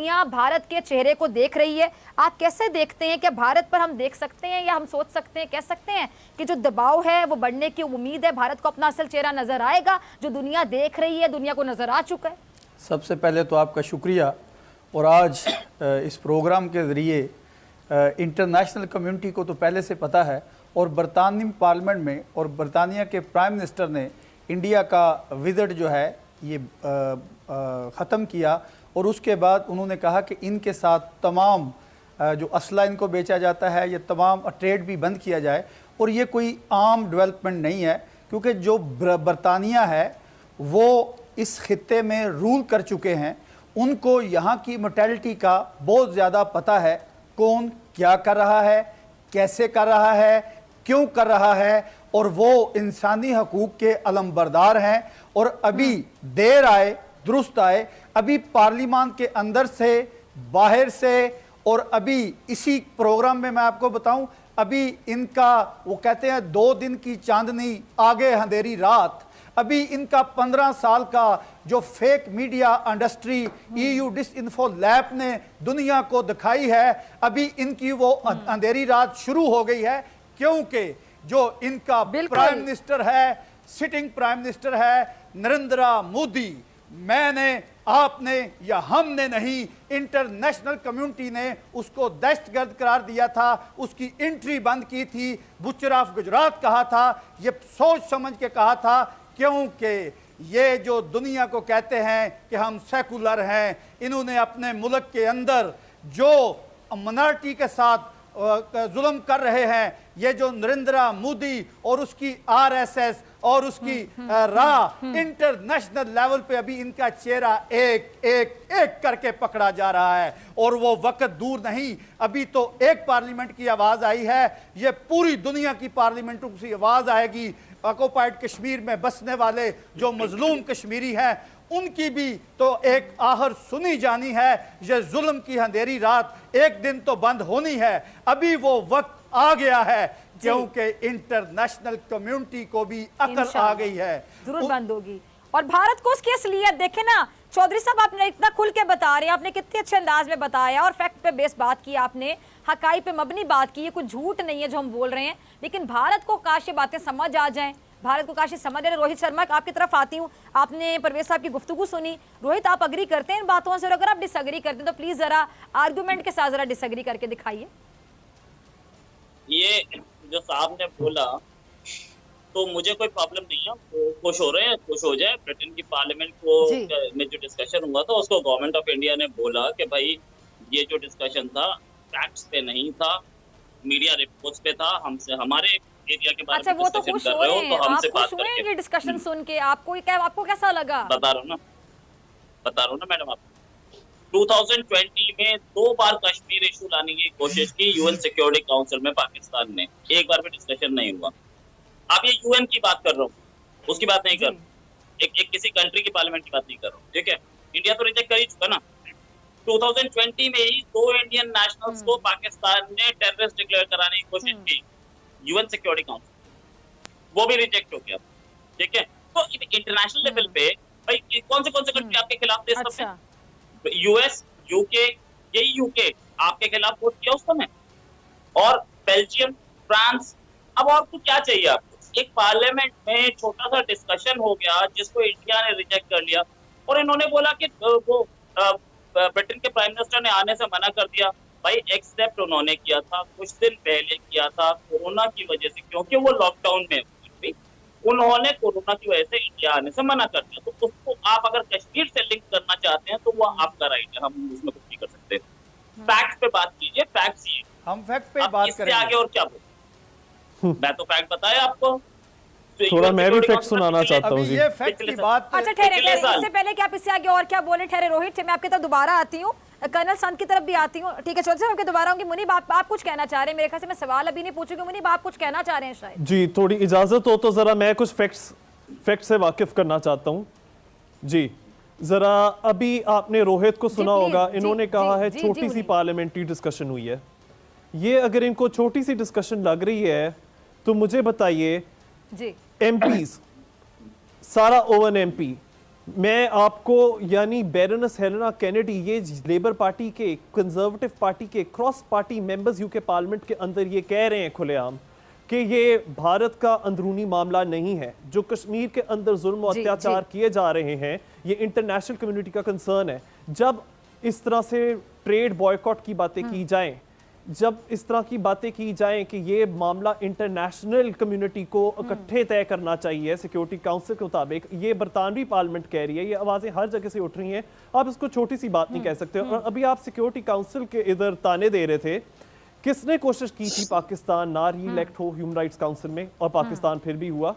दुनिया भारत के चेहरे को देख रही है। आप कैसे देखते हैं कि भारत पर हम देख सकते हैं या हम सोच सकते हैं, कह सकते हैं कि जो दबाव है वो बढ़ने की उम्मीद है, भारत को अपना असल चेहरा नजर आएगा, जो दुनिया देख रही है, दुनिया को नजर आ चुका है? सबसे पहले तो आपका शुक्रिया। और आज इस प्रोग्राम के ज़रिए इंटरनेशनल कम्युनिटी को तो पहले से पता है, और बरतानी पार्लियामेंट में और बरतानिया के प्राइम मिनिस्टर ने इंडिया का विजिट जो है ये ख़त्म किया, और उसके बाद उन्होंने कहा कि इनके साथ तमाम जो असला इनको बेचा जाता है, ये तमाम ट्रेड भी बंद किया जाए। और ये कोई आम डेवलपमेंट नहीं है, क्योंकि जो बरतानिया है वो इस खित्ते में रूल कर चुके हैं, उनको यहाँ की मोर्टेलिटी का बहुत ज़्यादा पता है, कौन क्या कर रहा है, कैसे कर रहा है, क्यों कर रहा है, और वो इंसानी हकूक़ के अलमबरदार हैं। और अभी देर आए दुरुस्त आए, अभी पार्लियामान के अंदर से बाहर से, और अभी इसी प्रोग्राम में मैं आपको बताऊं, अभी इनका वो कहते हैं 2 दिन की चांदनी आगे अंधेरी रात। अभी इनका 15 साल का जो fake media industry EU disinfo lab ने दुनिया को दिखाई है, अभी इनकी वो अंधेरी रात शुरू हो गई है, क्योंकि जो इनका प्राइम मिनिस्टर है, सिटिंग प्राइम मिनिस्टर है नरेंद्र मोदी, मैंने, आपने या हमने नहीं, इंटरनेशनल कम्युनिटी ने उसको दहशतगर्द करार दिया था, उसकी एंट्री बंद की थी, बुचर ऑफ गुजरात कहा था, ये सोच समझ के कहा था, क्योंकि ये जो दुनिया को कहते हैं कि हम सेकुलर हैं, इन्होंने अपने मुल्क के अंदर जो मिनॉरिटी के साथ जुल्म कर रहे हैं, ये जो नरेंद्र मोदी और उसकी RSS और उसकी राह इंटरनेशनल लेवल पे अभी इनका चेहरा एक एक एक करके पकड़ा जा रहा है। और वो वक्त दूर नहीं, अभी तो एक पार्लियामेंट की आवाज आई है, ये पूरी दुनिया की पार्लियामेंटों की आवाज आएगी। ऑक्युपाइड कश्मीर में बसने वाले जो मजलूम कश्मीरी हैं, उनकी भी तो एक आहर सुनी जानी है। ये जुल्म की अंधेरी रात एक दिन तो बंद होनी है, अभी वो वक्त आ गया है, क्योंकि इंटरनेशनल कम्युनिटी को भी अकल आ गई है, जरूर बंद होगी। और भारत को उसकी असलियत देखे ना चौधरी साहब, आपने इतना खुल के बता रहे हैं, आपने कितने अच्छे अंदाज में बताया और फैक्ट पे बेस बात की, आपने हकाई पे मबनी बात की, ये कुछ झूठ नहीं है जो हम बोल रहे हैं। लेकिन भारत को काश ये बातें समझ आ जाएं, भारत को काश समझ आ। रोहित शर्मा आपकी तरफ आती हूँ, आपने परवेज साहब की गुफ्तगू सुनी। रोहित, आप अग्री करते हैं इन बातों से, और अगर आप डिसएग्री करते हैं तो प्लीज जरा आर्गुमेंट के साथ जरा डिसएग्री करके दिखाइए। ये जो साहब ने बोला तो मुझे कोई प्रॉब्लम नहीं है, तो खुश हो रहे हैं, खुश हो जाए। ब्रिटेन की पार्लियामेंट को में जो डिस्कशन हुआ था, उसको गवर्नमेंट ऑफ इंडिया ने बोला कि भाई ये जो डिस्कशन था फैक्ट्स पे नहीं था, मीडिया रिपोर्ट्स पे था, हमसे हमारे एरिया के बारे में डिस्कशन कर रहे हो तो हमसे बात करके। ये डिस्कशन सुन के आपको कैसा लगा? बता रहा हूँ ना मैडम, आप 2020 में 2 बार कश्मीर इशू लाने की कोशिश की UN सिक्योरिटी काउंसिल में पाकिस्तान ने, एक बार भी डिस्कशन नहीं हुआ। अब ये UN की बात कर रहा हूँ, उसकी बात नहीं कर रहा, एक किसी कंट्री की पार्लियामेंट की बात नहीं कर रहा हूँ, ठीक है। इंडिया तो रिजेक्ट कर ही चुका ना। 2020 में ही 2 इंडियन नेशनल्स को पाकिस्तान ने टेररिस्ट डिक्लेयर कराने की कोशिश की UN सिक्योरिटी काउंसिल, वो भी रिजेक्ट हो गया, ठीक है। तो इंटरनेशनल लेवल पे भाई कौन से कंट्री आपके खिलाफ थे? अच्छा। US, UK, यही UK आपके खिलाफ वोट किया उस समय, और बेल्जियम, फ्रांस। अब आपको क्या चाहिए? आपको एक पार्लियामेंट में छोटा सा डिस्कशन हो गया जिसको इंडिया ने रिजेक्ट कर लिया, और इन्होंने बोला कि वो ब्रिटेन के प्राइम मिनिस्टर ने आने से मना कर दिया। भाई एक्सेप्ट उन्होंने किया था, कुछ दिन पहले किया था, कोरोना की वजह से, क्योंकि वो लॉकडाउन में थी, उन्होंने कोरोना की वजह से इंडिया आने से मना कर दिया। तो उसको आप अगर कश्मीर से लिंक करना चाहते हैं तो वो आपका राइट है, हम उसमें कुछ नहीं कर सकते। फैक्ट पे बात कीजिए, फैक्ट्स ये, हम फैक्ट पे बात करेंगे, आगे और क्या बोल। मैं तो फैक्ट बताया आपको, थोड़ा मैं भी फैक्ट सुनाना चाहता हूँ जी। ये फैक्ट की बात। अच्छा ठहरे, इससे पहले कि आप इससे आगे और क्या बोले, ठहरे रोहित, मैं आपकी तरफ दोबारा आती हूँ, कर्नल संत की तरफ भी आती हूँ, ठीक है। चौधरी साहब दोबारा आऊंगी। मुनीब, आप कुछ कहना चाह रहे हैं? मेरे ख्याल से मैं सवाल अभी नहीं पूछूंगी, मुनीब आप कुछ कहना चाह रहे हैं शायद। जी, थोड़ी इजाजत हो तो जरा मैं कुछ फैक्ट से वाकिफ करना चाहता हूँ जी। जरा अभी आपने रोहित को सुना होगा, इन्होंने कहा है छोटी सी पार्लियामेंट्री डिस्कशन हुई है। ये अगर इनको छोटी सी डिस्कशन लग रही है तो मुझे बताइए, MPs सारा ओवन MP मैं आपको यानी बैरोनेस हेलेना केनेडी, ये लेबर पार्टी के, कंजर्वेटिव पार्टी के cross party members UK parliament के अंदर ये कह रहे हैं खुलेआम कि ये भारत का अंदरूनी मामला नहीं है। जो कश्मीर के अंदर जुल्म और अत्याचार किए जा रहे हैं ये इंटरनेशनल कम्युनिटी का कंसर्न है। जब इस तरह से ट्रेड बॉयकॉट की बातें की जाएं, जब इस तरह की बातें की जाएं कि ये मामला इंटरनेशनल कम्युनिटी को इकट्ठे तय करना चाहिए सिक्योरिटी काउंसिल के मुताबिक, ये बरतानवी पार्लियामेंट कह रही है, ये आवाजें हर जगह से उठ रही हैं, आप इसको छोटी सी बात नहीं कह सकते। और अभी आप सिक्योरिटी काउंसिल के इधर ताने दे रहे थे, किसने कोशिश की थी पाकिस्तान ना री इलेक्ट हो ह्यूमन राइट्स काउंसिल में, और पाकिस्तान फिर भी हुआ।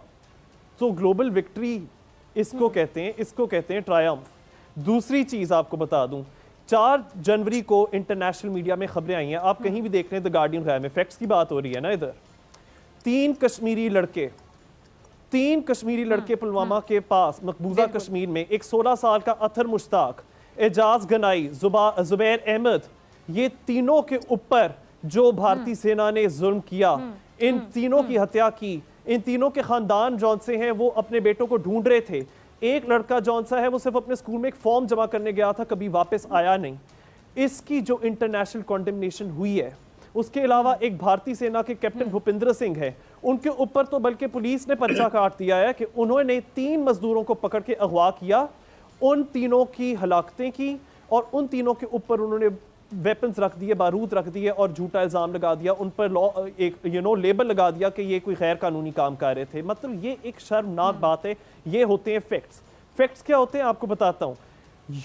तो ग्लोबल विक्ट्री इसको कहते हैं, इसको कहते हैं ट्रायम्फ। दूसरी चीज आपको बता दूं, 4 जनवरी को इंटरनेशनल मीडिया में खबरें आई हैं, आप कहीं भी देख रहे हैं, द गार्डियन वगैरह में, फैक्ट्स की बात हो रही है ना इधर। 3 कश्मीरी लड़के पुलवामा के पास मकबूजा कश्मीर में, एक 16 साल का अथर मुश्ताक, एजाज गनाई, जुबैर अहमद, ये तीनों के ऊपर जो भारतीय सेना ने जुल्म किया, इन तीनों की हत्या की। इन तीनों के खानदान जौन से हैं वो अपने बेटों को ढूंढ रहे थे। एक लड़का जौन सा है वो सिर्फ अपने स्कूल में एक फॉर्म जमा करने गया था, कभी वापस आया नहीं। इसकी जो इंटरनेशनल कॉन्डेमनेशन हुई है, उसके अलावा एक भारतीय सेना के कैप्टन भूपिंदर सिंह है, उनके ऊपर तो बल्कि पुलिस ने पर्चा काट दिया है कि उन्होंने 3 मजदूरों को पकड़ के अगवा किया, उन तीनों की हलाकतें की और उन तीनों के ऊपर उन्होंने वेपन्स रख दिए, बारूद रख दिए और झूठा इल्जाम लगा दिया, उन पर लॉ एक लेबल लगा दिया कि ये कोई गैर कानूनी काम कर रहे थे। मतलब ये एक शर्मनाक बात है। ये होते हैं फैक्ट्स। फैक्ट्स क्या होते हैं आपको बताता हूं।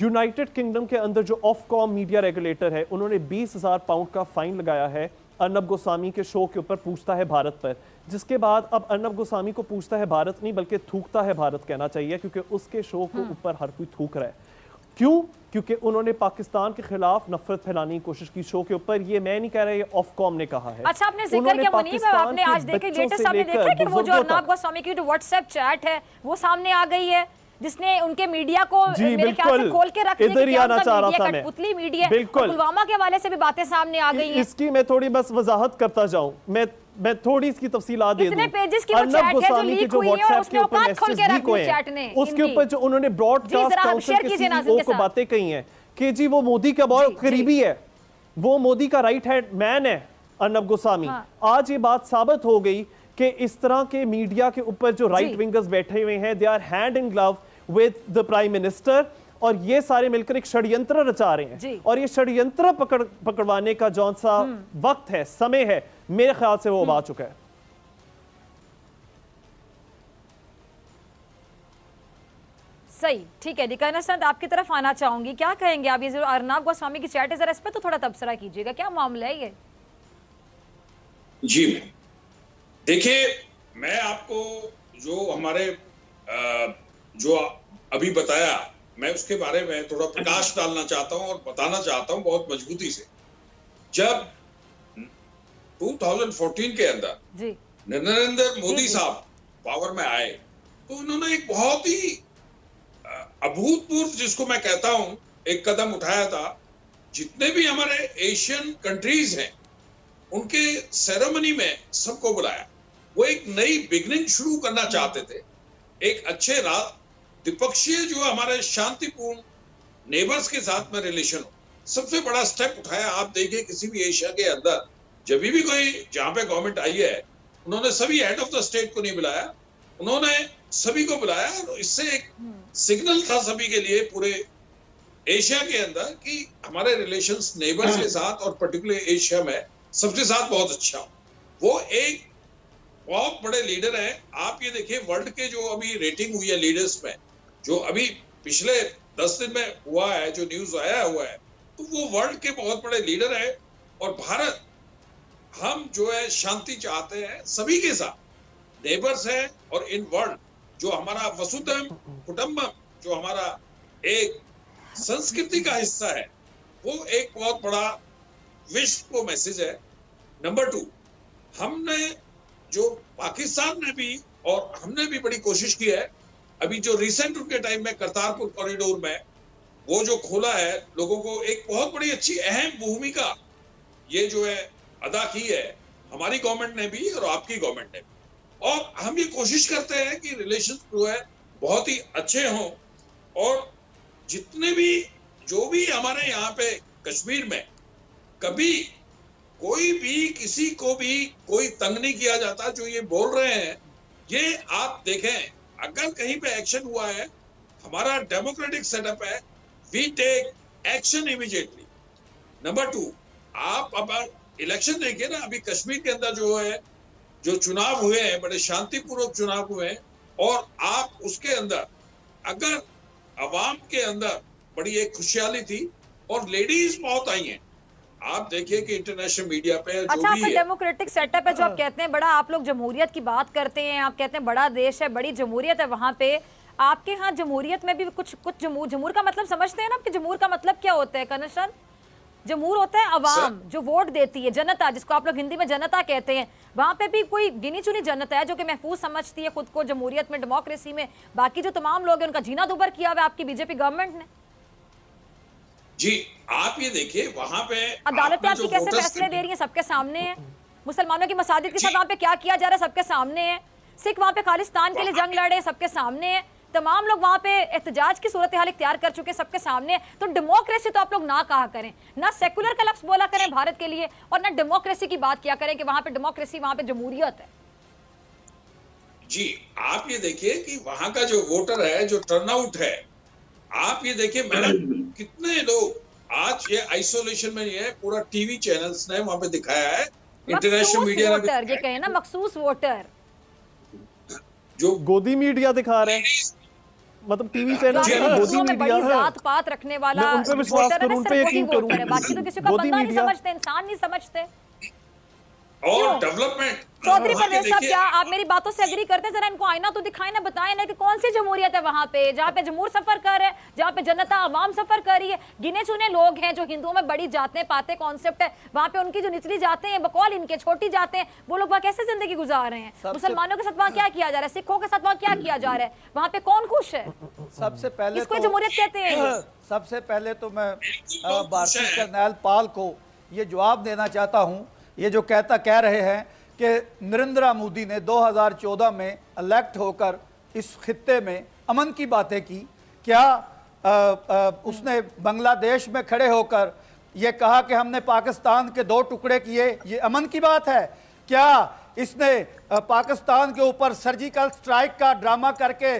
यूनाइटेड किंगडम के अंदर जो ऑफकॉम मीडिया रेगुलेटर है, उन्होंने 20,000 पाउंड का फाइन लगाया है अर्नब गोस्वामी के शो के ऊपर पूछता है भारत पर, जिसके बाद अब अर्नब गोस्वामी को पूछता है भारत नहीं बल्कि थूकता है भारत कहना चाहिए, क्योंकि उसके शो के ऊपर हर कोई थूक रहा है। क्यों? क्योंकि उन्होंने पाकिस्तान के खिलाफ नफरत फैलाने की कोशिश की शो के ऊपर। ये मैं नहीं कह रहा, ये ऑफकॉम ने कहा है। अच्छा, आपने जिक्र किया मुनीब, आपने आज देखे लेटेस्ट आपने देखा कि वो जो अर्नब गोस्वामी की जो व्हाट्सएप चैट है वो सामने आ गई है, जिसने उनके मीडिया को मेरे ख्याल से खोल के रखने इधर ही आना चाह रहा था मैं। कठपुतली मीडिया, पुलवामा के हवाले से भी बातें सामने आ गई हैं। इसकी मैं थोड़ी बस वजाहत करता जाऊं, मैं थोड़ी इसकी तफसीलात दे दूं। अर्नब गोस्वामी के जो व्हाट्सएप के ऊपर मैसेज लीक हुए हैं, उसके ऊपर जो उन्होंने ब्रॉडकास्ट काउंसिल के सीईओ को बातें कही हैं कि जी वो मोदी का बहुत करीबी है, वो मोदी का राइट हैंड मैन है अर्नब गोस्वामी। आज ये बात साबित हो गई कि इस तरह के मीडिया के ऊपर जो राइट विंगर्स बैठे हुए हैं, they are hand in glove with the prime minister, और ये सारे मिलकर एक षड्यंत्र रचा रहे हैं। और ये षड्यंत्र पकड़वाने का जौन सा वक्त है, समय है, मेरे ख्याल से वो आ चुका है। सही, ठीक है। निकानसंद, आपकी तरफ आना चाहूंगी, क्या कहेंगे आप? ये जो अर्नब गोस्वामी की चैट है, जरा इस पर तो थोड़ा तबसरा कीजिएगा, क्या मामला है ये? जी देखिए, मैं आपको जो हमारे जो अभी बताया, मैं उसके बारे में थोड़ा प्रकाश डालना चाहता हूं और बताना चाहता हूं बहुत मजबूती से। जब 2014 के अंदर नरेंद्र मोदी साहब पावर में आए तो उन्होंने एक बहुत ही अभूतपूर्व, जिसको मैं कहता हूं, एक कदम उठाया था। जितने भी हमारे एशियन कंट्रीज हैं उनके सेरेमनी में सबको बुलाया। वो एक नई बिगनिंग शुरू करना चाहते थे, एक अच्छे द्विपक्षीय जो हमारे शांतिपूर्ण नेबर्स के साथ में रिलेशन हो। सबसे बड़ा स्टेप उठाया। आप देखिए किसी भी एशिया के अंदर जब भी कोई जहां पे गवर्नमेंट आई है, उन्होंने सभी हेड ऑफ द स्टेट को नहीं बुलाया, उन्होंने सभी को बुलाया। और इससे एक सिग्नल था सभी के लिए पूरे एशिया के अंदर कि हमारे रिलेशंस नेबर्स के साथ और पर्टिकुलर एशिया में सबके साथ बहुत अच्छा हो। वो एक बहुत बड़े लीडर हैं। आप ये देखिए वर्ल्ड के जो अभी रेटिंग हुई है लीडर्स में, जो अभी पिछले 10 दिन में हुआ है, जो न्यूज आया हुआ है, तो वो वर्ल्ड के बहुत बड़े लीडर है। और भारत, हम जो है शांति चाहते हैं सभी के साथ, नेबर्स है। और इन वर्ल्ड जो हमारा वसुधैव कुटुंबकम, जो हमारा एक संस्कृति का हिस्सा है, वो एक बहुत बड़ा विश्व को मैसेज है। नंबर 2, हमने जो पाकिस्तान ने भी और हमने भी बड़ी कोशिश की है। अभी जो रिसेंट उनके टाइम में करतारपुर कॉरिडोर में वो जो खोला है, लोगों को एक बहुत बड़ी अच्छी अहम भूमिका ये जो है अदा की है हमारी गवर्नमेंट ने भी और आपकी गवर्नमेंट ने भी। और हम ये कोशिश करते हैं कि रिलेशन जो है बहुत ही अच्छे हों। और जितने भी जो भी हमारे यहाँ पे कश्मीर में कभी कोई भी किसी को भी कोई तंग नहीं किया जाता। जो ये बोल रहे हैं, ये आप देखें, अगर कहीं पे एक्शन हुआ है, हमारा डेमोक्रेटिक सेटअप है, we take action immediately. Number 2, आप अब इलेक्शन देखिए ना, अभी कश्मीर के अंदर जो है, जो चुनाव हुए हैं, बड़े शांतिपूर्वक चुनाव हुए हैं, और आप उसके अंदर अगर अवाम के अंदर बड़ी एक खुशहाली थी और लेडीज बहुत आई हैं। आप देखिए कि इंटरनेशनल मीडिया पे जो अच्छा, भी आपका है, डेमोक्रेटिक सेटअप है जो आप कहते हैं बड़ा, आप लोग जमहूरियत की बात करते हैं, आप कहते हैं बड़ा देश है, बड़ी जमहूरियत है वहां पे। आपके यहाँ जमहूरियत में भी कुछ जमहूर का मतलब समझते हैं ना? आपके जमहूर का मतलब क्या होता है कर्नल सर? जमहूर होता है अवाम जो वोट देती है, जनता, जिसको आप लोग हिंदी में जनता कहते हैं। वहां पे भी कोई गिनी चुनी जनता है जो कि महफूज समझती है खुद को जमहूरियत में, डेमोक्रेसी में। बाकी जो तमाम लोग हैं उनका जीना दुभर किया हुआ है आपकी बीजेपी गवर्नमेंट ने। जी आप ये देखिए वहां पे अदालतें आपकी कैसे फैसले दे रही हैं, सबके सामने है। मुसलमानों की मसाजिद के साथ वहां पे क्या किया जा रहा है, सबके सामने है। सिख वहां पे खालिस्तान के लिए जंग लड़े, सबके सामने है। तमाम लोग वहां पे एहतजाज की सूरत हाल इख्तियार कर चुके, सबके सामने। तो डेमोक्रेसी तो आप लोग ना कहा करें, ना सेकुलर का लफ्ज बोला करें भारत के लिए, और ना डेमोक्रेसी की बात किया करें कि वहां पे डेमोक्रेसी, वहां पे जमहूरियत है। जी आप ये देखिए कि वहां का जो वोटर है, जो टर्नआउट है, आप ये देखिए मैडम, कितने लोग आज ये आइसोलेशन में है, पूरा टीवी चैनल्स ने वहां पे दिखाया है, इंटरनेशनल मीडिया ने वोटर, ये कहे ना मखसूस वोटर, जो गोदी मीडिया दिखा रहे हैं, मतलब टीवी चैनल गोदी मीडिया है। जात पात रखने वाला मैं उन पे विश्वास करूं, उन पे यकीन करूं। बाकी तो किसी का बंदा नहीं समझते, इंसान नहीं समझते। और डेवलपमेंट। चौधरी परवेज साहब, क्या आप मेरी बातों से एग्री करते हैं? जरा इनको आईना तो दिखाएं ना, बताएं ना कि कौन सी जमहूरियत है वहां पे, जहाँ पे जमहूर सफर कर रहे हैं, जहाँ पे जनता अवाम सफर कर रही है। गिने चुने लोग हैं जो हिंदुओं में बड़ी जातें पाते कॉन्सेप्ट है, वहां पे उनकी जो निचली जातें हैं, बकौल इनके छोटी जातें हैं, वो लोग वहाँ कैसे जिंदगी गुजार रहे हैं? मुसलमानों के साथ वहाँ क्या किया जा रहा है, सिखों के साथ वहाँ क्या किया जा रहा है, वहाँ पे कौन खुश है? सबसे पहले इसको जमहूरियत कहते हैं। सबसे पहले तो मैं भारतीय कर्नल पाल को ये जवाब देना चाहता हूँ। ये जो कह रहे हैं कि नरेंद्र मोदी ने 2014 में इलेक्ट होकर इस खित्ते में अमन की बातें की, क्या उसने बांग्लादेश में खड़े होकर ये कहा कि हमने पाकिस्तान के 2 टुकड़े किए, ये अमन की बात है? क्या इसने पाकिस्तान के ऊपर सर्जिकल स्ट्राइक का ड्रामा करके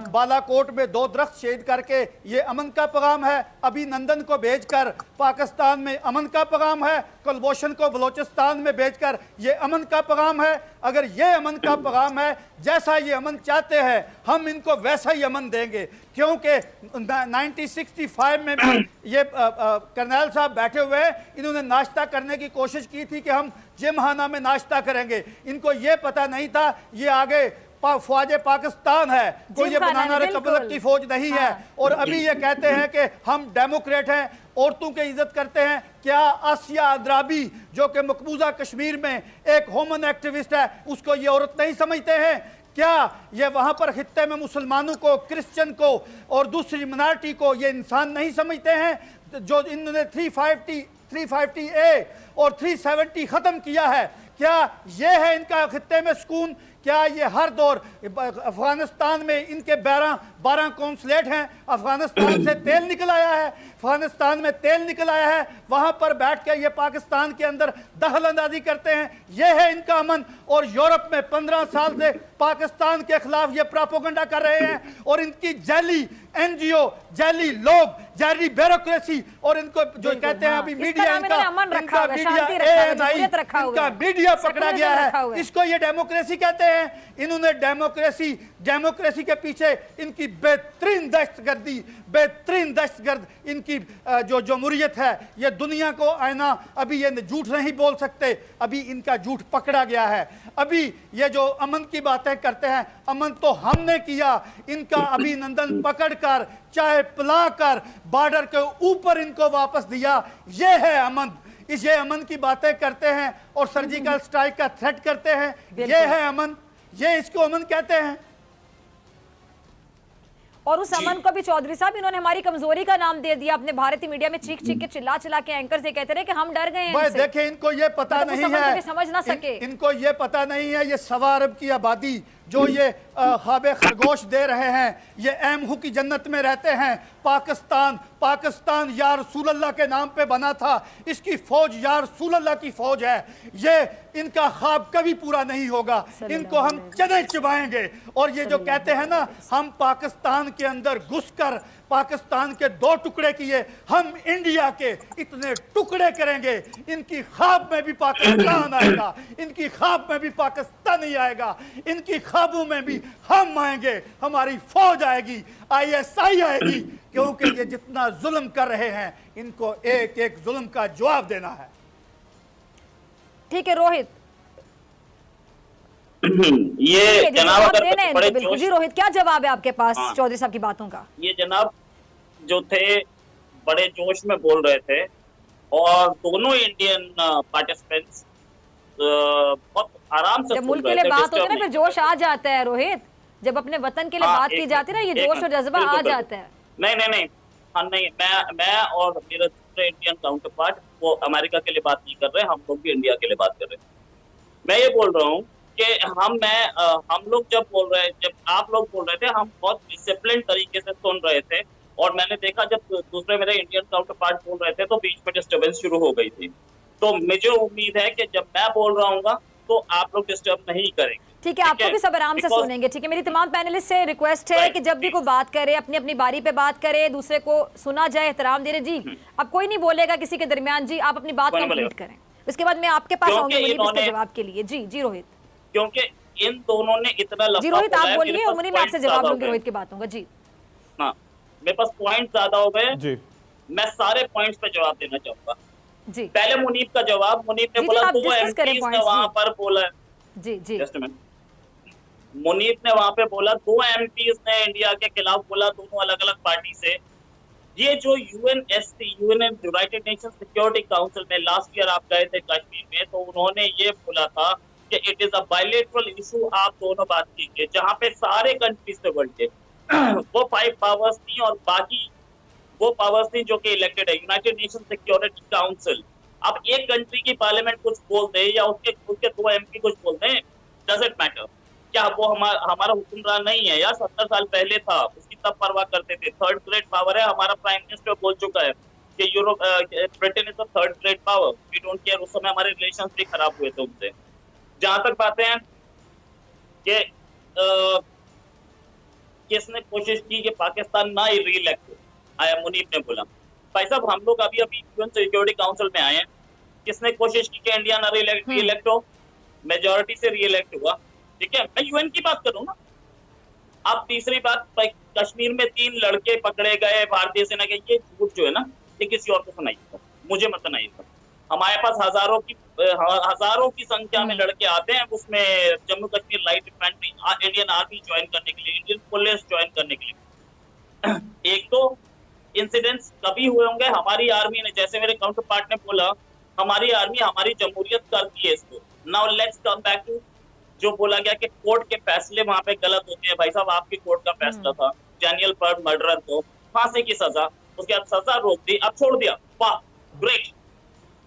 बालाकोट में 2 दरख्त शहीद करके ये अमन का पैगाम है? अभिनंदन को भेजकर पाकिस्तान में अमन का पैगाम है? कुलभूषण को बलोचिस्तान में भेजकर ये अमन का पैगाम है? अगर ये अमन का पैगाम है, जैसा ये अमन चाहते हैं, हम इनको वैसा ही अमन देंगे। क्योंकि 1965 में भी ये कर्नल साहब बैठे हुए हैं, इन्होंने नाश्ता करने की कोशिश की थी कि हम जिमखाना में नाश्ता करेंगे। इनको ये पता नहीं था ये आगे फौज पाकिस्तान है, कोई ये बनाना रिपब्लिक की फौज नहीं है। और अभी ये कहते हैं कि हम डेमोक्रेट हैं, औरतों की इज्जत करते हैं। क्या आसिया अंद्राबी जो कि मकबूजा कश्मीर में एक ह्यूमन एक्टिविस्ट है, उसको ये औरत नहीं समझते हैं? क्या ये वहां पर खित्ते में मुसलमानों को, क्रिश्चियन को और दूसरी मिनारिटी को ये इंसान नहीं समझते हैं? जो इन्होंने 350A और 370 खत्म किया है, क्या ये है इनका खित्ते में सुकून? क्या ये हर दौर अफगानिस्तान में इनके 12 कौंसलेट हैं, अफगानिस्तान से तेल निकल आया है, अफगानिस्तान में तेल निकल आया है, वहां पर बैठ के ये पाकिस्तान के अंदर दखल अंदाजी करते हैं, ये है इनका अमन? और यूरोप में 15 साल से पाकिस्तान के खिलाफ ये प्रोपेगेंडा कर रहे हैं, और इनकी जाली NGO, जाली लोग, जाली ब्यूरोक्रेसी, और इनको जो कहते हैं अभी मीडिया, इनका मीडिया पकड़ा गया है, इसको ये डेमोक्रेसी कहते हैं। इन्होंने डेमोक्रेसी के पीछे इनकी बेहतरीन दहशतगर्द इनकी जो जमहूरियत है, ये दुनिया को आईना। अभी ये झूठ नहीं बोल सकते, अभी इनका झूठ पकड़ा गया है। अभी ये जो अमन की बातें करते हैं, अमन तो हमने किया, इनका अभिनंदन पकड़कर चाहे पिलाकर बॉर्डर के ऊपर इनको वापस दिया, ये है अमन। ये अमन की बातें करते हैं और सर्जिकल स्ट्राइक का थ्रेट करते हैं, ये है अमन, ये इसको अमन कहते हैं। और उस अमन को भी चौधरी साहब इन्होंने हमारी कमजोरी का नाम दे दिया। अपने भारतीय मीडिया में चीख के चिल्ला के एंकर से कहते रहे कि हम डर गए हैं। देखिए इनको ये पता नहीं है, समझ ना सके, इनको ये पता नहीं है, ये 1.25 अरब की आबादी जो ये ख्वाबे खरगोश दे रहे हैं, ये एमहू की जन्नत में रहते हैं। पाकिस्तान या रसूल अल्लाह के नाम पे बना था, इसकी फौज या रसूल अल्लाह की फौज है। ये इनका ख्वाब कभी पूरा नहीं होगा, इनको हम चने चबाएंगे। और ये जो कहते हैं ना, हम पाकिस्तान के अंदर घुसकर पाकिस्तान के 2 टुकड़े किए, हम इंडिया के इतने टुकड़े करेंगे, इनकी ख्वाब में भी पाकिस्तान आएगा, इनकी ख्वाब में भी पाकिस्तान नहीं आएगा, इनकी ख्वाबों में भी हम आएंगे, हमारी फौज आएगी, ISI आएगी। क्योंकि ये जितना जुल्म कर रहे हैं, इनको एक एक जुल्म का जवाब देना है। ठीक है रोहित, ये जनाब बड़े जोश, जी रोहित क्या जवाब है आपके पास चौधरी साहब की बातों का? ये जनाब जो थे बड़े जोश में बोल रहे थे, और दोनों इंडियन पार्टिसिपेंट्स बहुत आराम से जब मुल्क के लिए बात होती है ना, फिर जोश आ जाता है रोहित। जब अपने वतन के लिए बात की जाती है ना, ये जोश और जज्बा आ जाता है। नहीं हाँ नहीं, मैं और मेरे दूसरे इंडियन काउंटर पार्ट वो अमेरिका के लिए बात नहीं कर रहे, हम लोग भी इंडिया के लिए बात कर रहे हैं। मैं ये बोल रहा हूँ कि हम लोग जब आप लोग बोल रहे थे, हम बहुत डिसिप्लिन तरीके से सुन रहे थे, और मैंने देखा जब दूसरे मेरे इंडियन काउंटर पार्ट बोल रहे थे तो बीच में डिस्टर्बेंस शुरू हो गई थी। तो मुझे उम्मीद है कि जब मैं बोल रहा हूँ तो आप लोग डिस्टर्ब नहीं करेंगे। ठीक है, आपको भी सब आराम से सुनेंगे। ठीक है, मेरी तमाम पैनलिस्ट से रिक्वेस्ट है कि जब भी कोई बात करे, अपनी अपनी बारी पे बात करे, दूसरे को सुना जाए, एहतराम दे रहे। जी अब कोई नहीं बोलेगा किसी के दरमियान। जी आप अपनी बात कंप्लीट करें, उसके बाद मैं आपके पास आऊंगी मुनीब इसके जवाब के लिए। जी रोहित, क्योंकि इन दोनों ने इतना लफड़ा, जी रोहित आप बोलिए और मुनीब मैं आपसे जवाब लूंगी रोहित की बातों का। जी हाँ, मेरे पास पॉइंट ज्यादा हो गए जी, मैं सारे पॉइंट्स पे जवाब देना चाहूंगा। जी पहले मुनीब का जवाब, मुनीब ने बोला 2 MPs ने वहां पर बोला, जी जस्ट मिनट, मुनीब ने वहां पे बोला 2 MPs ने इंडिया के खिलाफ बोला, दोनों अलग अलग पार्टी से। ये जो यूनाइटेड नेशन सिक्योरिटी काउंसिल में लास्ट ईयर आप गए थे कश्मीर में, तो उन्होंने ये बोला था कि it is a bilateral issue, आप दोनों बात कीजिए, जहां पे सारे कंट्रीज से वर्ल्ड के वो 5 पावर्स थी, और बाकी वो पावर्स थी जो कि इलेक्टेड है, यूनाइटेड नेशन सिक्योरिटी काउंसिल। अब एक कंट्री की पार्लियामेंट कुछ बोल दे या उसके 2 MP कुछ बोल दे, डज इट मैटर? क्या वो हमारा हुक्मरान नहीं है यार? 70 साल पहले था, उसकी तब परवाह करते थे। 3rd ग्रेड पावर है, हमारा प्राइम मिनिस्टर बोल चुका है कि Britain is the 3rd grade power, we don't care. उस समय हमारे रिलेशंस भी खराब हुए थे उनसे। जहां तक बातें हैं कि किसने कोशिश की कि पाकिस्तान ना ही री-इलेक्ट हो, आया मुनीब ने बोला। भाई साहब हम लोग अभी यूएन सिक्योरिटी काउंसिल में आए हैं, किसने कोशिश की कि इंडिया ना री-इलेक्ट हो? मेजोरिटी से री-इलेक्ट हुआ। ठीक है, मैं यूएन की बात करूं ना। अब तीसरी बात, कश्मीर में 3 लड़के पकड़े गए भारतीय सेना के, ये झूठ जो है ना, ये किसी और को सुनाइए, मुझे मत सुनाइए। हमारे पास हजारों की संख्या में लड़के आते हैं, उसमें Jammu Kashmir light infantry, Indian army join करने के लिए, इंडियन पुलिस ज्वाइन करने के लिए। एक तो इंसिडेंट्स कभी हुए होंगे हमारी आर्मी ने, जैसे मेरे काउंटर पार्ट ने बोला, हमारी आर्मी हमारी जमहूरियत करती है इसको। Now let's come back to जो बोला गया कि कोर्ट के फैसले वहां पे गलत होते हैं। भाई साहब आपकी कोर्ट का फैसला था, डैनियल पर्ड मर्डरर को फांसी की सजा, उसके बाद सजा रोक दी, अब छोड़ दिया, वाह ग्रेट।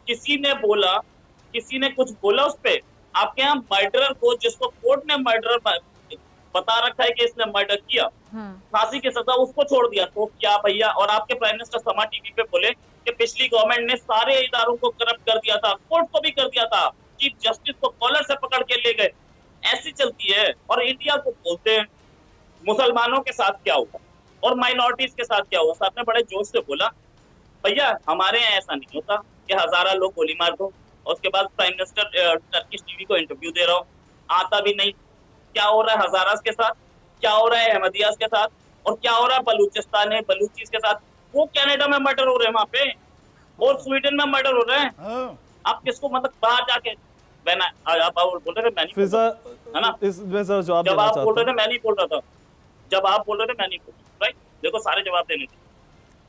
किसी ने कुछ बोला उस पे? आपके यहाँ मर्डरर को, जिसको कोर्ट ने मर्डरर बता रखा है कि इसने मर्डर किया, फांसी की सजा, उसको छोड़ दिया, तो क्या भैया? और आपके प्राइम मिनिस्टर समा टीवी पे बोले कि पिछली गवर्नमेंट ने सारे इदारों को करप्ट कर दिया था, कोर्ट को भी कर दिया था, चीफ जस्टिस को कॉलर से पकड़ के ले गए। ऐसी चलती है। और इंडिया को बोलते हैं मुसलमानों के साथ क्या हुआ और माइनॉरिटीज के साथ क्या हुआ। साहब ने बड़े जोश से बोला, भैया हमारे यहाँ ऐसा नहीं होता कि 1000 लोग गोली मार दो और उसके बाद प्राइम मिनिस्टर टर्किश टीवी को इंटरव्यू दे रहा हूँ, आता भी नहीं। क्या हो रहा है हजारास के साथ, क्या हो रहा है अहमदियास के साथ, और क्या हो रहा है बलूचिस्तान है बलूचीज के साथ। वो कनाडा में मर्डर हो रहे हैं वहां पे, और स्वीडन में मर्डर हो रहे हैं। आप किसको मतलब बाहर जाके आप बोल रहे थे मैं नहीं, है ना? जब आप बोल रहे थे मैं नहीं बोल रहा था, जब आप बोल रहे थे मैं नहीं बोल रहा, राइट? देखो सारे जवाब देने थे।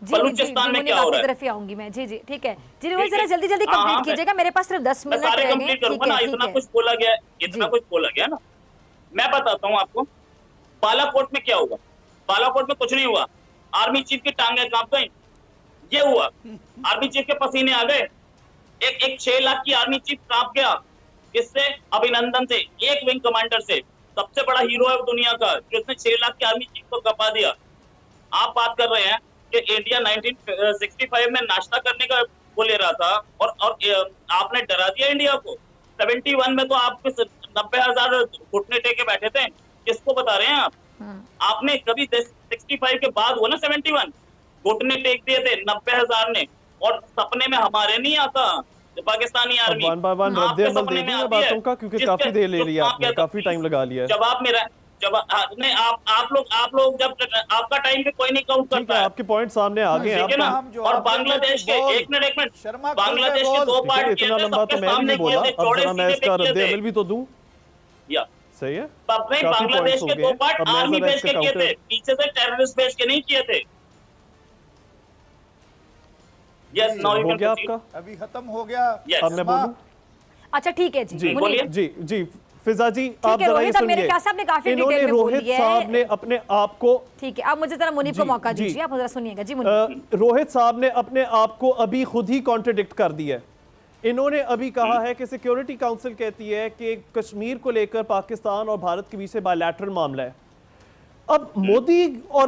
बलूचिस्तान में क्या हो रहा है? तरफ ही आऊंगी मैं। जी जी ठीक है, जी रोहित जरा जल्दी जल्दी कंप्लीट कीजिएगा, मेरे पास सिर्फ 10 मिनट रह गए। इतना कुछ बोला गया ना, मैं बताता हूँ आपको। बालाकोट में क्या हुआ? बालाकोट में कुछ नहीं हुआ, आर्मी चीफ की टांगे कांप गई, ये हुआ। आर्मी चीफ के पसीने आ गए, एक 6 लाख की आर्मी चीफ कांप गया। किससे? अभिनंदन से, एक विंग कमांडर से। सबसे बड़ा हीरो है दुनिया का, जो इसने 6 लाख की आर्मी चीफ को कपा दिया। आप बात कर रहे हैं कि इंडिया 1965 में नाश्ता करने का वो ले रहा था और आपने डरा दिया इंडिया को। 71 में तो आपके 90,000 घुटने टेके बैठे थे, किसको बता रहे हैं आप? आपने कभी 65 के बाद हुआ ना 71, घुटने टेक दिए थे 90,000 ने, और सपने में हमारे नहीं आता Pakistani army. One by one रद्द अमल दे दूंगा बातों का, क्योंकि काफी देर ले लिया आपने, काफी टाइम लगा लिया है। जवाब मेरा नहीं, आप लोग जब आपका टाइम भी कोई नहीं काउंट करता है। आपके पॉइंट सामने आ गए हैं। और बांग्लादेश के एक मिनट बांग्लादेश के 2 पार्ट किए थे, सबके सामने किए थे, चौड़े सीधे पे किए थे। भी तो दूं या सही है। अपने बांग्लादेश के 2 पार्ट आर्मी बेस के किए थे, पीछे से टेररिस्ट बेस के नहीं किए थे। यस, नाउ यू कैन आपका अभी खत्म हो गया। अब मैं बोलूं? अच्छा ठीक है जी, जी फिजा जी आप जरा ये सुनिए। इन्होंने रोहित साहब ने अपने आप को, ठीक है, अब मुझे जरा मुनीब को मौका दीजिए, आप जरा सुनिएगा जी। मुनीब, रोहित साहब ने अपने आप को अभी खुद ही कॉन्ट्रडिक्ट कर दिया है। इन्होंने अभी कहा है कि सिक्योरिटी काउंसिल कहती है कि कश्मीर को लेकर पाकिस्तान और भारत के बीच से बायलैटरल मामला है। अब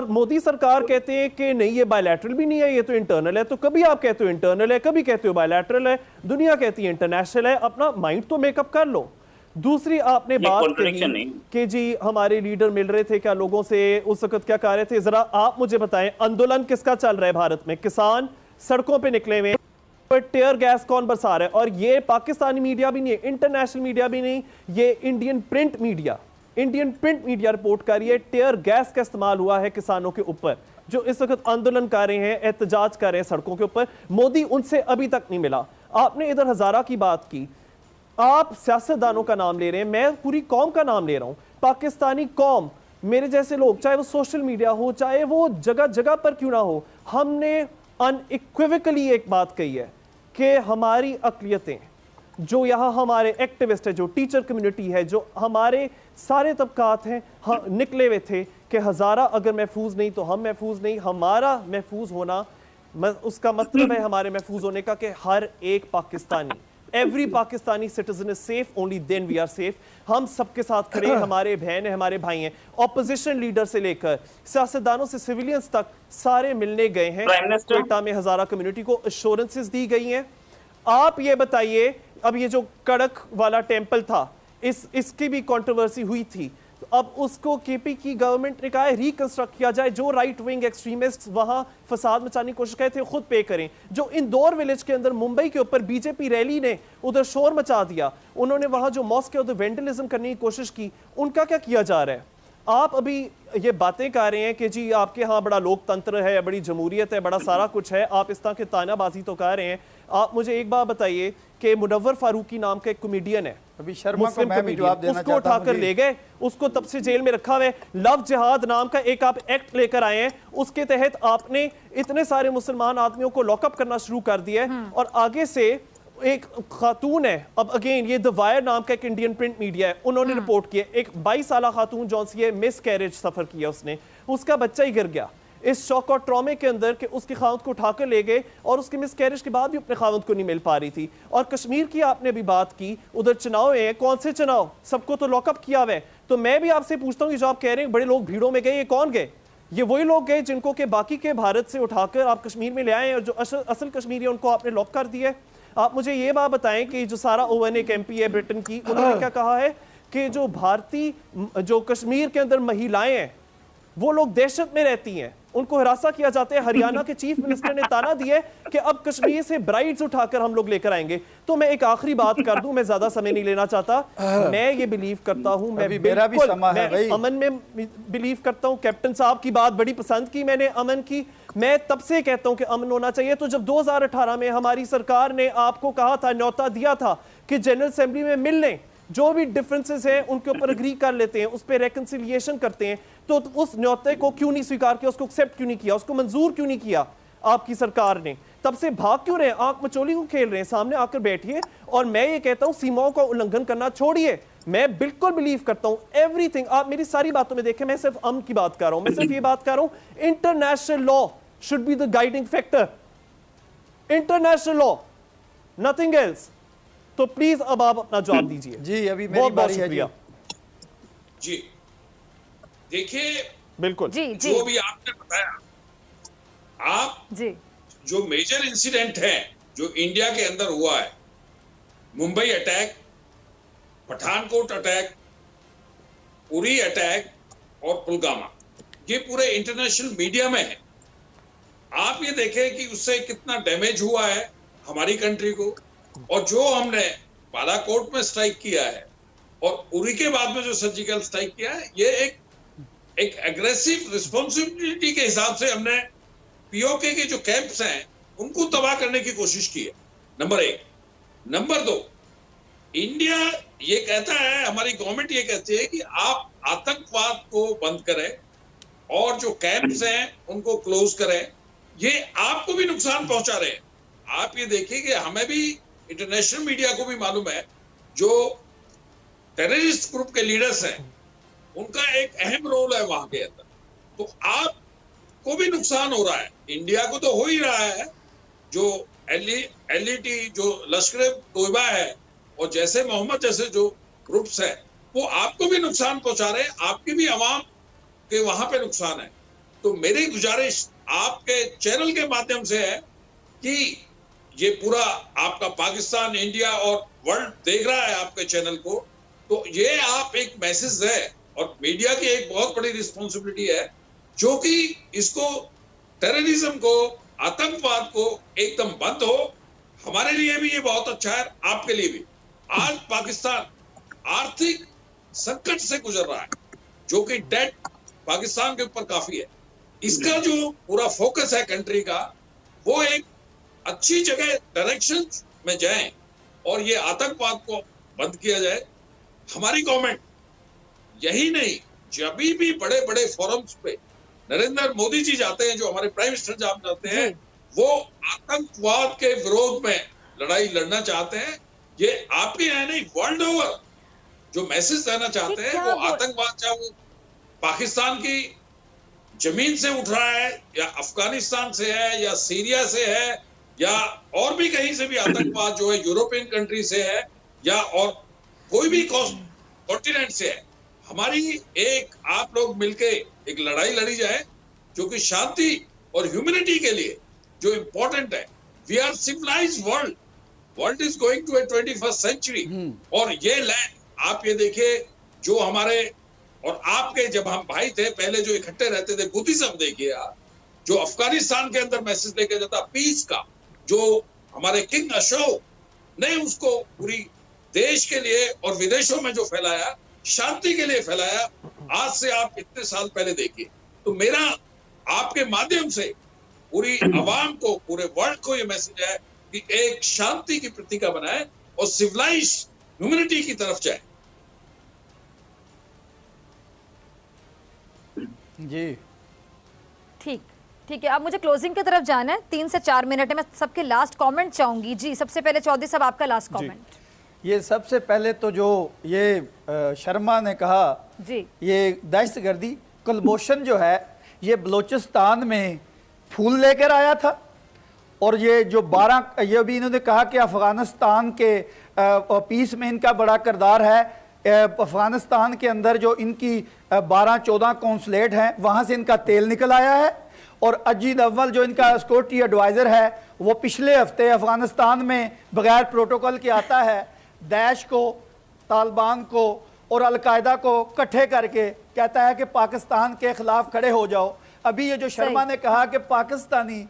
मोदी सरकार कहते हैं कि नहीं ये बायलैटरल भी नहीं है, ये तो इंटरनल है। तो कभी आप कहते हो इंटरनल है, कभी कहते हो बायलैटरल है, दुनिया कहती है इंटरनेशनल है। अपना माइंड तो मेकअप कर लो। दूसरी आपने बात कही कि जी हमारे लीडर मिल रहे थे क्या लोगों से, उस वक्त क्या कह रहे थे, जरा आप मुझे बताएं आंदोलन किसका चल रहा है भारत में? किसान सड़कों पे निकले हुए, टेयर गैस कौन बरसा रहा है? और ये पाकिस्तानी मीडिया भी नहीं है, इंटरनेशनल मीडिया भी नहीं, ये इंडियन प्रिंट मीडिया रिपोर्ट कर रही है। टेयर गैस का इस्तेमाल हुआ है किसानों के ऊपर जो इस वक्त आंदोलन कर रहे हैं, एहतजाज कर रहे हैं सड़कों के ऊपर। मोदी उनसे अभी तक नहीं मिला। आपने इधर हजारा की बात की, आप सियासतदानों का नाम ले रहे हैं, मैं पूरी कौम का नाम ले रहा हूं। पाकिस्तानी कौम, मेरे जैसे लोग, चाहे वो सोशल मीडिया हो, चाहे वो जगह जगह पर क्यों ना हो, हमने अनइक्विवोकली एक बात कही है कि हमारी अक़लियतें, जो यहाँ हमारे एक्टिविस्ट है, जो टीचर कम्युनिटी है, जो हमारे सारे तबकात हैं, निकले हुए थे कि हज़ारा अगर महफूज नहीं तो हम महफूज नहीं। हमारा महफूज होना, उसका मतलब है हमारे महफूज होने का कि हर एक Pakistani, every Pakistani citizen is safe, only then we are safe. हम सबके साथ खड़े हैं, हमारे बहन है, हमारे भाई हैं। ऑपोजिशन लीडर से लेकर सियासतदानों से सिविलियंस तक सारे मिलने गए हैं। क्वेटा में हज़ारा कम्युनिटी को एश्योरेंसेस दी गई हैं। आप ये बताइए, अब ये जो कड़क वाला टेंपल था, इसकी भी कंट्रोवर्सी हुई थी, तो अब उसको केपी की गवर्नमेंट ने कहा है रिकंस्ट्रक्ट किया जाए। जो राइट विंग एक्सट्रीमिस्ट वहां फसाद मचाने की कोशिश करे थे, खुद पे करें। जो इंदौर विलेज के अंदर मुंबई के ऊपर बीजेपी रैली ने उधर शोर मचा दिया, उन्होंने वहां जो मॉस्क है उधर वेंडलिज्म करने की कोशिश की, उनका क्या किया जा रहा है? आप अभी ये बातें कर रहे हैं कि जी आपके यहाँ बड़ा लोकतंत्र है, बड़ी जमहूरियत है, बड़ा सारा कुछ है, आप इस तरह के तानाबाजी तो कर रहे हैं। आप मुझे एक बात बताइए कि मुनव्वर फारूकी नाम का एक कॉमेडियन है, अभी शर्मा को मैं भी जवाब देना उसको उठाकर ले गए, उसको तब से जेल में रखा हुआ है। लव जिहाद नाम का एक आप एक्ट लेकर आए हैं, उसके तहत आपने इतने सारे मुसलमान आदमियों को लॉकअप करना शुरू कर दिया है। और आगे से एक खातून है, अब अगेन ये द वायर नाम का एक इंडियन प्रिंट मीडिया है, उन्होंने रिपोर्ट किया एक 22 साल खातून जो सी मिस कैरेज सफर किया उसने, उसका बच्चा ही गिर गया इस शॉक और ट्रॉमे के अंदर कि उसके खावंद को उठाकर ले गए और उसके मिस कैरेज के बाद भी अपने खावंद को नहीं मिल पा रही थी। और कश्मीर की आपने भी बात की, उधर चुनाव है, कौन से चुनाव, सबको तो लॉकअप किया हुआ है। तो मैं भी आपसे पूछता हूँ, जो आप कह रहे हैं बड़े लोग भीड़ों में गए, ये कौन गए? ये वही लोग गए जिनको के बाकी के भारत से उठाकर आप कश्मीर में ले आए और जो असल कश्मीरी है उनको आपने लॉक कर दिया। आप मुझे ये बात बताएं कि जो सारा ओवन एक MP है ब्रिटेन की, उन्होंने क्या कहा है कि जो भारतीय, जो कश्मीर के अंदर महिलाएं हैं वो लोग दहशत में रहती हैं, उनको हिरासा किया जाता है। हरियाणा के चीफ मिनिस्टर ने ताना दिया है कि अब कश्मीर से ब्राइड्स उठाकर हम लोग लेकर आएंगे। तो मैं एक आखिरी बात कर दूं, मैं ज्यादा समय नहीं लेना चाहता। मैं ये बिलीव करता हूं, मैं अमन में बिलीव करता हूं। कैप्टन साहब की बात बड़ी पसंद की मैंने, अमन की। मैं तब से कहता हूं कि अमन होना चाहिए। तो जब 2018 में हमारी सरकार ने आपको कहा था, न्योता दिया था कि जनरल असेंबली में मिल लें, जो भी डिफरेंसेस हैं उनके ऊपर एग्री कर लेते हैं, उस पर रेकंसिलिएशन करते हैं, तो उस न्योते को क्यों नहीं स्वीकार किया, उसको एक्सेप्ट क्यों नहीं किया, उसको मंजूर क्यों नहीं किया आपकी सरकार ने? तब से भाग क्यों रहे, आंख मचोली को खेल रहे हैं? सामने आकर बैठिए। और मैं ये कहता हूं सीमाओं का उल्लंघन करना छोड़िए। मैं बिल्कुल बिलीव करता हूं एवरीथिंग, आप मेरी सारी बातों में देखें, मैं सिर्फ अमन की बात कर रहा हूं, मैं सिर्फ ये बात कर रहा हूं international law should be the guiding factor, international law, nothing else. तो प्लीज अब आप अपना जवाब दीजिए जी। अभी मेरी बारी है जी। जी देखिए, बिल्कुल जी जी जो भी आपने बताया, आप जी जो मेजर इंसिडेंट है जो इंडिया के अंदर हुआ है, Mumbai attack, Pathankot attack, Uri attack और पुलवामा, ये पूरे इंटरनेशनल मीडिया में है। आप ये देखें कि उससे कितना डैमेज हुआ है हमारी कंट्री को, और जो हमने बालाकोट में स्ट्राइक किया है और उरी के बाद में जो सर्जिकल स्ट्राइक किया है, ये एक एग्रेसिव रिस्पॉन्सिबिलिटी के हिसाब से हमने पीओके के जो कैंप्स हैं उनको तबाह करने की कोशिश की है, नंबर 1। नंबर 2, इंडिया ये कहता है, हमारी गवर्नमेंट ये कहती है कि आप आतंकवाद को बंद करें और जो कैंप्स हैं उनको क्लोज करें। ये आपको भी नुकसान पहुंचा रहे हैं। आप ये देखिए कि हमें भी, इंटरनेशनल मीडिया को भी मालूम है, जो टेररिस्ट ग्रुप के लीडर्स हैं उनका एक अहम रोल है वहां के अंदर। तो आपको भी नुकसान हो रहा है, इंडिया को तो हो ही रहा है। जो एलईटी, जो लश्कर तोयबा है और जैसे मोहम्मद जैसे जो ग्रुप्स हैं, वो आपको भी नुकसान पहुंचा रहे हैं, आपकी भी आवाम के वहां पे नुकसान है। तो मेरी गुजारिश आपके चैनल के माध्यम से है कि ये पूरा आपका पाकिस्तान, इंडिया और वर्ल्ड देख रहा है आपके चैनल को, तो ये आप एक मैसेज है, और मीडिया की एक बहुत बड़ी रिस्पॉन्सिबिलिटी है जो कि इसको, टेररिज्म को, आतंकवाद को एकदम बंद हो। हमारे लिए भी ये बहुत अच्छा है, आपके लिए भी। आज पाकिस्तान आर्थिक संकट से गुजर रहा है, जो कि डेट पाकिस्तान के ऊपर काफी है। इसका जो पूरा फोकस है कंट्री का, वो एक अच्छी जगह डायरेक्शन में जाए और ये आतंकवाद को बंद किया जाए। हमारी गवर्नमेंट यही नहीं, जब भी बड़े बड़े फोरम्स पे नरेंद्र मोदी जी जाते हैं, जो हमारे प्राइम मिनिस्टर साहब जाते हैं, वो आतंकवाद के विरोध में लड़ाई लड़ना चाहते हैं। ये आपके यहाँ नहीं, वर्ल्ड ओवर जो मैसेज देना चाहते हैं, वो आतंकवाद, चाहे वो पाकिस्तान की जमीन से उठ रहा है या अफगानिस्तान से है या सीरिया से है या और भी कहीं से भी आतंकवाद जो है यूरोपियन कंट्री से है या और कोई भी कॉन्टिनेंट से है, हमारी एक, आप लोग मिलके एक लड़ाई लड़ी जाए जो कि शांति और ह्यूमैनिटी के लिए जो इंपॉर्टेंट है। We are civilised world, world is going to a 21st century. और ये लैंड आप ये देखिए, जो हमारे और आपके, जब हम भाई थे पहले जो इकट्ठे रहते थे, बुद्धिज्म देखिए आप, जो अफगानिस्तान के अंदर मैसेज लेके जाता पीस का, जो हमारे किंग अशोक ने उसको पूरी देश के लिए और विदेशों में जो फैलाया, शांति के लिए फैलाया, आज से आप इतने साल पहले देखिए। तो मेरा आपके माध्यम से पूरी आवाम को, पूरे वर्ल्ड को ये मैसेज है कि एक शांति की प्रतीका बनाए और सिविलाइज ह्यूमैनिटी की तरफ जाए। जी ठीक ठीक है, अब मुझे क्लोजिंग की तरफ जाना है, 3 से 4 मिनट है। मैं सबके लास्ट कमेंट चाहूंगी। जी, सबसे पहले चौधरी साहब आपका लास्ट कमेंट। ये सबसे पहले तो जो ये शर्मा ने कहा जी, ये दहशतगर्दी कुलभूषण जो है ये बलूचिस्तान में फूल लेकर आया था, और ये जो 12, ये भी इन्होंने कहा कि अफगानिस्तान के पीस में इनका बड़ा किरदार है। अफगानिस्तान के अंदर जो इनकी 12-14 कौंसलेट हैं वहाँ से इनका तेल निकल आया है, और अजीत अव्वल जो इनका सिक्योरिटी एडवाइज़र है वो पिछले हफ्ते अफगानिस्तान में बगैर प्रोटोकॉल के आता है, दैश को, तालिबान को और अलकायदा को इकट्ठे करके कहता है कि पाकिस्तान के ख़िलाफ़ खड़े हो जाओ। अभी ये जो शर्मा ने कहा कि पाकिस्तानी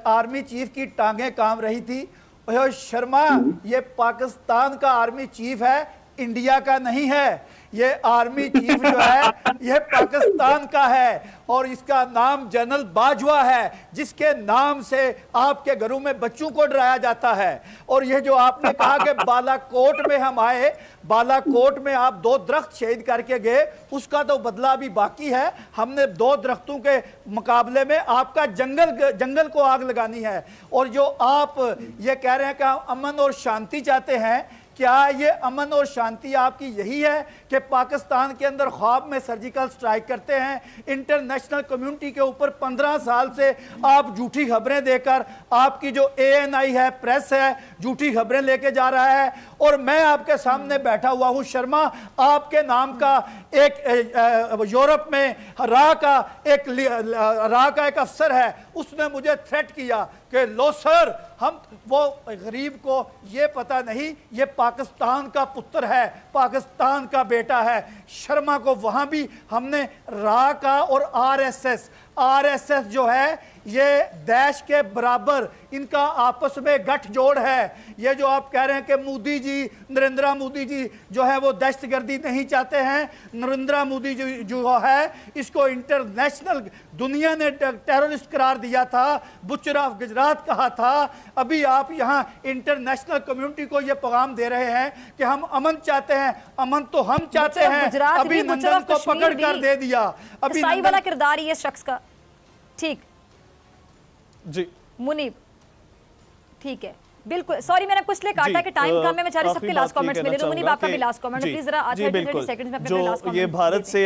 आर्मी चीफ की टांगें काम रही थी, शर्मा ये पाकिस्तान का आर्मी चीफ है, इंडिया का नहीं है। ये आर्मी चीफ जो है ये पाकिस्तान का है, और इसका नाम जनरल बाजवा है, जिसके नाम से आपके घरों में बच्चों को डराया जाता है। और ये जो आपने कहा कि बालाकोट में हम आए, बालाकोट में आप 2 दरख्त शहीद करके गए, उसका तो बदला भी बाकी है। हमने 2 दरख्तों के मुकाबले में आपका जंगल को आग लगानी है। और जो आप ये कह रहे हैं कि हम अमन और शांति चाहते हैं, क्या ये अमन और शांति आपकी यही है कि पाकिस्तान के अंदर ख्वाब में सर्जिकल स्ट्राइक करते हैं? इंटरनेशनल कम्युनिटी के ऊपर 15 साल से आप झूठी खबरें देकर, आपकी जो ANI है, प्रेस है, झूठी खबरें लेके जा रहा है। और मैं आपके सामने बैठा हुआ हूं शर्मा, आपके नाम का एक यूरोप में रा का एक अफसर है, उसने मुझे थ्रेट किया कि लो सर, हम वो गरीब को ये पता नहीं ये पाकिस्तान का पुत्र है, पाकिस्तान का बेटा है। शर्मा को वहां भी हमने रा का और आरएसएस जो है ये देश के बराबर, इनका आपस में गठजोड़ है। ये जो आप कह रहे हैं कि मोदी जी, नरेंद्र मोदी जी जो है वो दहशतगर्दी नहीं चाहते हैं, नरेंद्र मोदी जी जो है इसको इंटरनेशनल दुनिया ने टेररिस्ट करार दिया था, बुचर ऑफ गुजरात कहा था। अभी आप यहाँ इंटरनेशनल कम्युनिटी को ये पैगाम दे रहे हैं कि हम अमन चाहते हैं। अमन तो हम चाहते हैं, अभी नंदन को पकड़ कर दे दिया। अभी वाला किरदार ही है शख्स का। ठीक जी मुनीब, ठीक है, बिल्कुल। सॉरी मैंने कुछ लिए काटा कि टाइम कम है, बेचारे सबके लास्ट कमेंट्स मिले। मुनीब आपका भी लास्ट कमेंट प्लीज, जरा 30 सेकंड्स में अपने लास्ट कमेंट। ये भारत से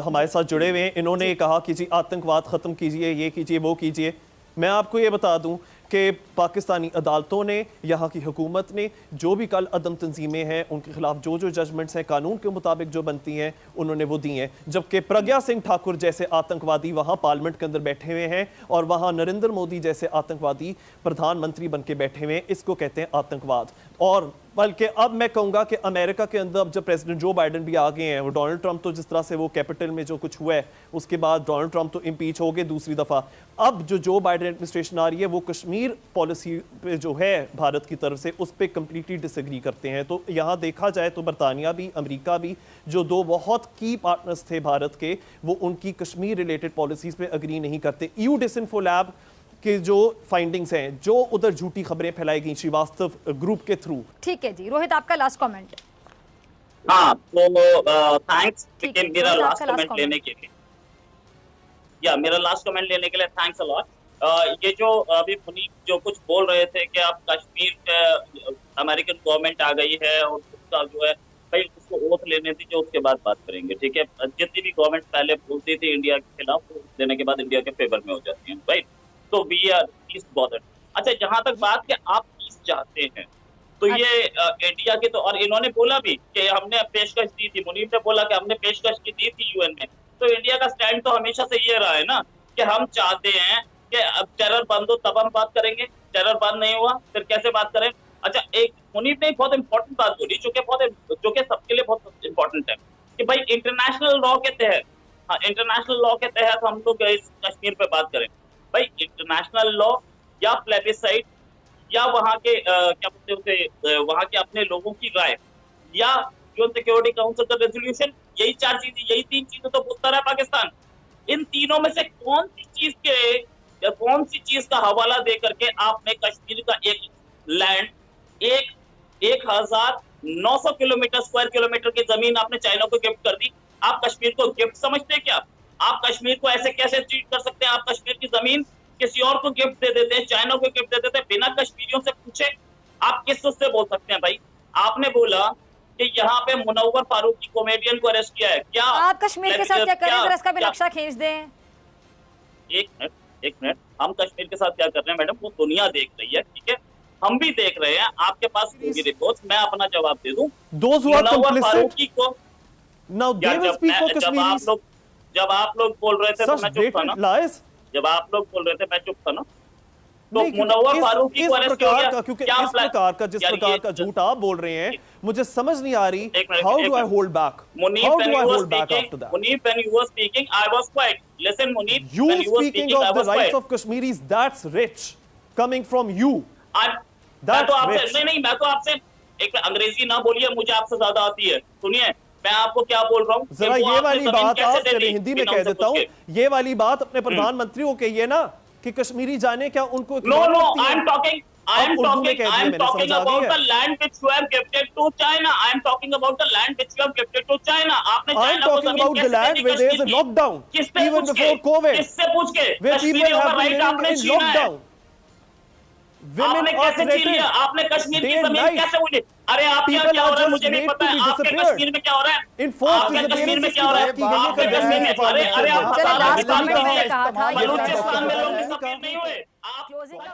हमारे साथ जुड़े हुए हैं, इन्होंने कहा कि जी आतंकवाद खत्म कीजिए, ये कीजिए, वो कीजिए। मैं आपको ये बता दूं कि पाकिस्तानी अदालतों ने, यहाँ की हुकूमत ने जो भी कल अदम तंजीमें हैं उनके खिलाफ जो जजमेंट्स हैं कानून के मुताबिक जो बनती हैं उन्होंने वो दी हैं। जबकि प्रज्ञा सिंह ठाकुर जैसे आतंकवादी वहाँ पार्लियामेंट के अंदर बैठे हुए हैं और वहाँ नरेंद्र मोदी जैसे आतंकवादी प्रधानमंत्री बन के बैठे हुए हैं, इसको कहते हैं आतंकवाद। और बल्कि अब मैं कहूँगा कि अमेरिका के अंदर अब जब प्रेसिडेंट जो बाइडन भी आ गए हैं, वो डोनाल्ड ट्रंप तो जिस तरह से वो कैपिटल में जो कुछ हुआ है उसके बाद डोनाल्ड ट्रंप तो इम्पीच हो गए दूसरी दफ़ा। अब जो बाइडन एडमिनिस्ट्रेशन आ रही है वो कश्मीर पॉलिसी पे जो है भारत की तरफ से उस पर कंप्लीटली डिसएग्री करते हैं। तो यहाँ देखा जाए तो बरतानिया भी, अमेरिका भी, जो दो बहुत की पार्टनर्स थे भारत के, वो उनकी कश्मीर रिलेटेड पॉलिसीज पे अग्री नहीं करते। EU डिसइंफोलैब के जो फाइंडिंग्स हैं, जो उधर झूठी खबरें फैलाई गई श्रीवास्तव ग्रुप के थ्रू। ठीक है जी, रोहित आपका लास्ट कमेंट। हाँ, तो थैंक्स मेरा लास्ट कमेंट लेने के लिए। मेरा लास्ट कमेंट लेने के लिए थैंक्स अ लॉट। ये जो अभी मुनीब जो कुछ बोल रहे थे कि आप कश्मीर के अमेरिकन गवर्नमेंट आ गई है और उसका जो है भाई उसको ओथ लेने दीजिए, उसके बाद बात करेंगे, ठीक है। जितनी भी गवर्नमेंट पहले बोलती थी इंडिया के खिलाफ, वो देने के बाद इंडिया के फेवर में हो जाती है, राइट। तो वी आर पीस बॉदर्ड। अच्छा, जहां तक बात कि आप पीस चाहते हैं तो ये इंडिया के तो, और इन्होंने बोला भी कि हमने पेशकश दी थी, मुनीब ने बोला कि हमने पेशकश की दी थी UN में। तो इंडिया का स्टैंड तो हमेशा से ये रहा है ना कि हम चाहते हैं कि अब टेरर बंद हो तब हम बात करेंगे, टेरर बंद नहीं हुआ फिर कैसे बात करें। अच्छा, एक मुनीब ने एक बहुत इंपॉर्टेंट बात बोली जो कि सबके लिए बहुत इंपॉर्टेंट है कि भाई इंटरनेशनल लॉ के तहत, हाँ इंटरनेशनल लॉ के तहत हम लोग इस कश्मीर पे बात करें। भाई इंटरनेशनल लॉ या प्लेबिसाइट या वहाँ के क्या बोलते हैं वहाँ के अपने लोगों की राय या यूएन सिक्योरिटी काउंसिल का रेजोल्यूशन, यही चार चीजें, यही तीन चीजें तो पूछता रहा पाकिस्तान। इन तीनों में से कौन सी चीज का हवाला दे करके आपने कश्मीर का एक लैंड 1900 किलोमीटर स्क्वायर किलोमीटर की जमीन आपने चाइना को गिफ्ट कर दी? आप कश्मीर को गिफ्ट समझते हैं क्या? आप कश्मीर को ऐसे कैसे ट्रीट कर सकते हैं? आप कश्मीर की जमीन किसी और को गिफ्ट दे देते हैं, चाइना को गिफ्ट दे देते हैं बिना कश्मीरियों से पूछे। आप किस उससे बोल सकते हैं भाई? आपने बोला कि यहाँ पे मुनव्वर फारूकी कॉमेडियन को अरेस्ट किया है, क्या आप कश्मीर के साथ क्या करें? जरा इसका भी नक्शा खींच दें। एक मिनट, हम कश्मीर के साथ क्या कर रहे हैं मैडम, वो दुनिया देख रही है, ठीक है, हम भी देख रहे हैं। आपके पास होगी रिपोर्ट, मैं अपना जवाब दे दूं। मुनव्वर फारूकी को जब आप लोग बोल रहे थे तो मैं चुप था ना, जब आप लोग बोल रहे थे मैं चुप था ना। तो मुनव्वर फारूकी को अरेस्ट किया गया, क्योंकि इस प्रकार का जिस प्रकार का झूठ आप बोल रहे हैं मुझे समझ नहीं आ रही। How do I hold back? Munib, when you were speaking, I was quiet. Listen, Munib, you when you were speaking speaking, I of the was rights quiet. of Kashmiris, that's rich coming from you. मैं तो आपसे मैं तो आपसे एक अंग्रेजी ना बोलिए, मुझे आपसे ज्यादा आती है। सुनिए, मैं आपको क्या बोल रहा हूँ। जरा ये वाली बात आप चलिए हिंदी में कह देता हूँ, ये वाली बात अपने प्रधानमंत्री को कहिए ना कि कश्मीरी जाने क्या उनको No, I am talking about the land which you have gifted to China. I am talking about the land which you have gifted to China. आपने I am talking about the land where there is a lockdown even before COVID, किससे पूछ के where people have been in lockdown, women आपने are कैसे छीन लिया? threatened आपने Kashmir day की and जमीन night. कैसे हुई? अरे आपके यहाँ People क्या हो are रहा है just मुझे भी made पता to है। be आपके disappeared. कश्मीर में क्या हो रहा है? Enforced आपके कश्मीर में क्या हो रहा है? disappearance की बात की गई है आपके नीति कश्मीर में, अरे आप चले लास्ट बता में रहे कहा था हैं, बलूचिस्तान में लोग डिसअपीयर नहीं हुए। आप क्लोजिंग का